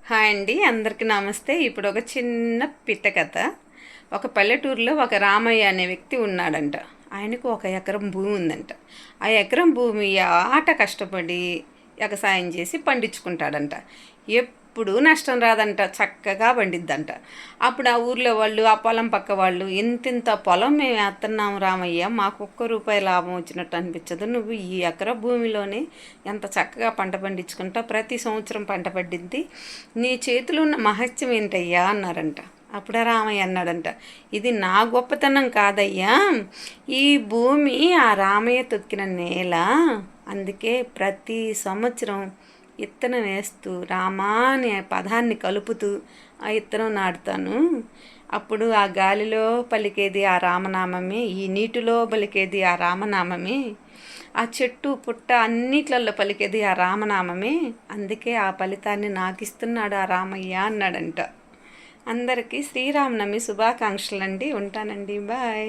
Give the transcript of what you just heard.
Hi అండి, అందరికీ నమస్తే. ఇప్పుడు ఒక చిన్న పిట్ట కథ. ఒక పల్లెటూరులో ఒక రామయ్య అనే వ్యక్తి ఉన్నాడంట. ఆయనకు 1 ఎకరం భూమి ఉందంట. ఆ ఎకరం భూమి ఆట కష్టపడి వ్యవసాయం చేసి పండించుకుంటాడంట. ఎప్పుడూ నష్టం రాదంట, చక్కగా పండిద్దంట. అప్పుడు ఆ ఊర్లో వాళ్ళు, ఆ పొలం పక్క వాళ్ళు, ఇంతింత పొలం మేము వేస్తున్నాము రామయ్య, మాకు ₹1 లాభం వచ్చినట్టు అనిపించదు. నువ్వు ఈ ఎకరా భూమిలోనే ఎంత చక్కగా పంట పండించుకుంటావు, ప్రతి సంవత్సరం పంట పండిద్ది, నీ చేతిలో ఉన్న మహత్యం ఏంటయ్యా అన్నారంట. అప్పుడే రామయ్య అన్నాడంట, ఇది నా గొప్పతనం కాదయ్యా, ఈ భూమి ఆ రామయ్య తొక్కిన నేల. అందుకే ప్రతి సంవత్సరం విత్తనం వేస్తూ రామా అనే పదాన్ని కలుపుతూ ఆ విత్తనం నాటుతాను. అప్పుడు ఆ గాలిలో పలికేది ఆ రామనామమే, ఈ నీటిలో పలికేది ఆ రామనామమే, ఆ చెట్టు పుట్ట అన్నిట్లలో పలికేది ఆ రామనామమే. అందుకే ఆ ఫలితాన్ని నాకు ఇస్తున్నాడు ఆ రామయ్య అన్నాడంట. అందరికీ శ్రీరామనవమి శుభాకాంక్షలండి. ఉంటానండి, బాయ్.